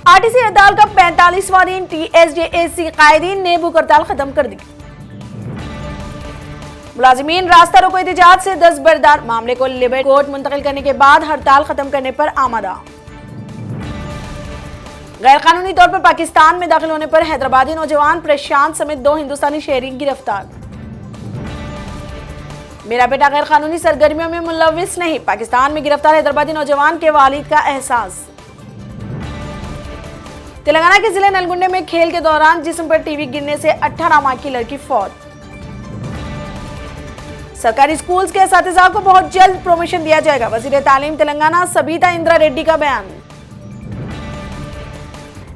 RTC हड़ताल का 45वां दिन, टीएसजेएसी कायदीन ने भूख हड़ताल खत्म कर दी। मुलाजिमीन रास्ता रोको एहतजाज से दस्तबरदार, मामले को लिबर्टी कोर्ट मुंतकिल करने के बाद हड़ताल खत्म करने पर आमादा। गैर कानूनी तौर पर पाकिस्तान में दाखिल होने पर हैदराबादी नौजवान प्रशांत समेत 2 हिंदुस्तानी शहरी गिरफ्तार। मेरा बेटा गैर कानूनी सरगर्मियों में मुलविस नहीं, पाकिस्तान में गिरफ्तार हैदराबादी नौजवान के वालिद का एहसास। तेलंगाना के जिले नलगुंडे में खेल के दौरान जिस्म पर टीवी गिरने से 18 माह की लड़की फौत। सरकारी स्कूल्स के असातिज़ा को बहुत जल्द प्रमोशन दिया जाएगा, वज़ीर तालीम तेलंगाना सबीता इंद्रा रेड्डी का बयान।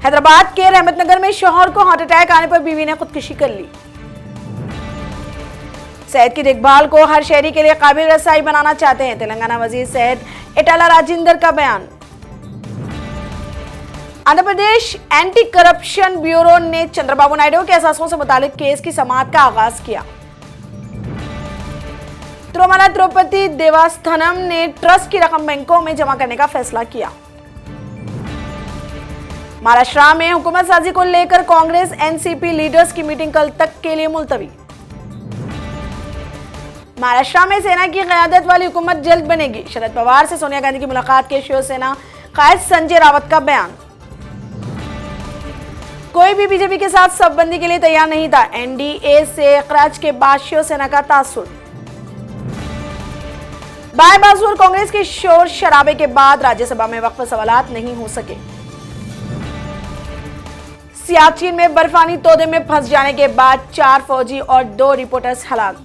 हैदराबाद के रहमतनगर में शौहर को हार्ट अटैक आने पर बीवी ने खुदकुशी कर ली। सेहत की देखभाल को हर शहरी के लिए काबिल रसाई बनाना चाहते हैं, तेलंगाना वजीर सेहत इटाला राजेंद्र का बयान। Andhra Pradesh anti corruption bureau ने चंद्रबाबू नायडू के एहसासों से मुतालिक केस की समाअत का आगाज किया। तिरुमला तिरुपति देवस्थानम ने ट्रस्ट की रकम बैंकों में जमा करने का फैसला किया। महाराष्ट्र में हुकूमत साजी को लेकर कांग्रेस एनसीपी लीडर्स की मीटिंग कल तक के लिए मुलतवी। महाराष्ट्र में सेना की क़यादत वाली हुकूमत जल्द बनेगी, शरद पवार से सोनिया गांधी की मुलाकात के शिवसेना कायद संजय रावत का बयान। कोई भी बीजेपी के साथ सबबंदी के लिए तैयार नहीं था, एनडीए से इखराज के बाद शिवसेना का तासुर। बाएं बाजू और कांग्रेस के शोर शराबे के बाद राज्यसभा में वक्फ सवालात नहीं हो सके। सियाचिन में बर्फानी तोदे में फंस जाने के बाद 4 फौजी और 2 रिपोर्टर्स हलाक।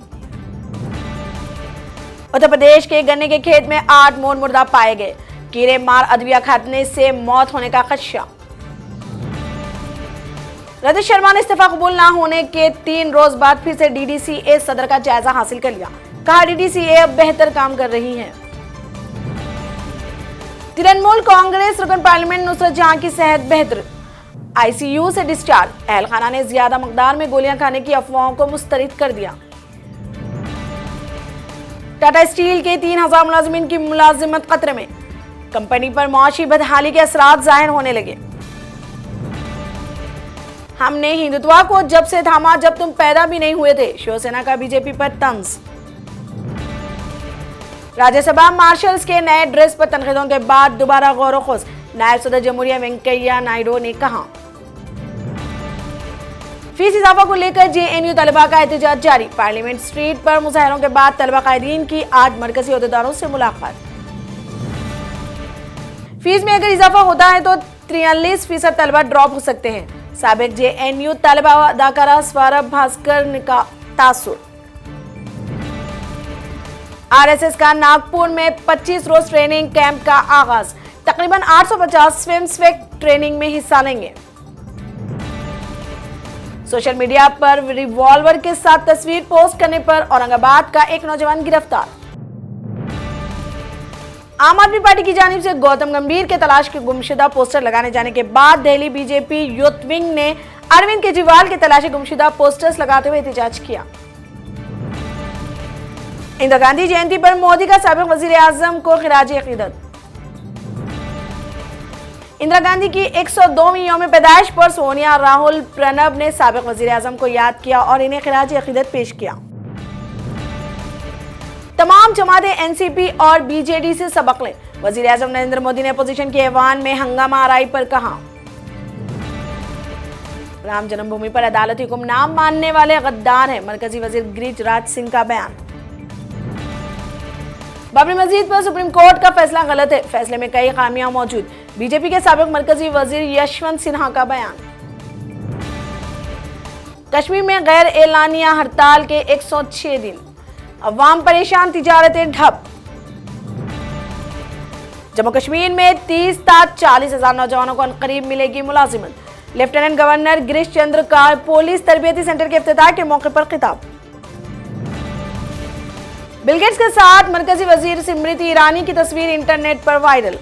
उत्तर प्रदेश के गन्ने के खेत में 8 मोर मुर्दा पाए गए, कीड़े मार अदविया खाने से मौत होने का खदशा। रजत शर्मा ने इस्तीफा कबूल न होने के 3 रोज बाद फिर से डीडीसीए सदर का जायजा हासिल कर लिया, कहा डीडीसीए अब बेहतर काम कर रही है। तृणमूल कांग्रेस रुकन पार्लियामेंट नुसरत जहां की सेहत बेहतर, आईसीयू से डिस्चार्ज। अहलखाना ने ज्यादा मकदार में गोलियां खाने की अफवाहों को मुस्तरद कर दिया। टाटा स्टील के 3000 मुलाजिमीन की मुलाजिमत खतरे में, कंपनी पर मुआशी बदहाली के असरात जाहिर होने लगे। हमने हिंदुत्व को जब से थामा जब तुम पैदा भी नहीं हुए थे, शिवसेना का बीजेपी पर तंज। राज्यसभा मार्शल्स के नए ड्रेस पर तनकीदों के बाद दोबारा गौर व खुश, नायब सदर जमहूरिया वेंकैया नायडू ने कहा। फीस इजाफा को लेकर जेएनयू तलबा का एहतजाज जारी, पार्लियामेंट स्ट्रीट पर मुजाहरों के बाद तलबा कायदीन की आज मरकजी अहदेदारों से मुलाकात। फीस में अगर इजाफा होता है तो 43% तलबा ड्रॉप हो सकते हैं, साबिक जेएनयू तलबा अदाकारा स्वरभ भास्कर का तासुर। आरएसएस का नागपुर में 25 रोज ट्रेनिंग कैंप का आगाज, तकरीबन 850 स्वयंसेवक ट्रेनिंग में हिस्सा लेंगे। सोशल मीडिया पर रिवॉल्वर के साथ तस्वीर पोस्ट करने पर औरंगाबाद का एक नौजवान गिरफ्तार। आम आदमी पार्टी की जानिब से गौतम गंभीर के तलाश के गुमशुदा पोस्टर लगाने जाने के बाद दिल्ली बीजेपी यूथ विंग ने अरविंद केजरीवाल के तलाशी गुमशुदा पोस्टर्स लगाते हुए एहतजाज किया। इंदिरा गांधी जयंती पर मोदी का साबिक वजीर आजम को खिराज अकीदत। इंदिरा गांधी की 102वीं यौम पैदाइश पर सोनिया, राहुल, प्रणब ने साबिक वजीर आजम को याद किया और इन्हें खिराज अकीदत पेश किया। तमाम जमातें एनसीपी और बीजेडी से सबक लें, वजीर आजम नरेंद्र मोदी ने अपोजिशन के ऐवान में हंगामा आराई पर कहा। राम जन्मभूमि पर अदालती हुक्म ना मानने वाले गद्दार हैं, मरकजी वजीर गिरिराज सिंह का बयान। बाबरी मस्जिद पर सुप्रीम कोर्ट का फैसला गलत है, फैसले में कई खामियां मौजूद, बीजेपी के साबिक मरकजी वजीर यशवंत सिन्हा का बयान। कश्मीर में गैर एलानिया हड़ताल के 106 दिन, अवाम परेशान, तिजारतें ठप। जम्मू कश्मीर में 30 से 40 हजार नौजवानों को करीब मिलेगी मुलाजिमत, लेफ्टिनेंट गवर्नर गिरीश चंद्र का पुलिस तरबियती सेंटर के इफ्तिताह के मौके पर खिताब। बिल गेट्स के साथ मरकजी वजीर स्मृति ईरानी की तस्वीर इंटरनेट पर वायरल।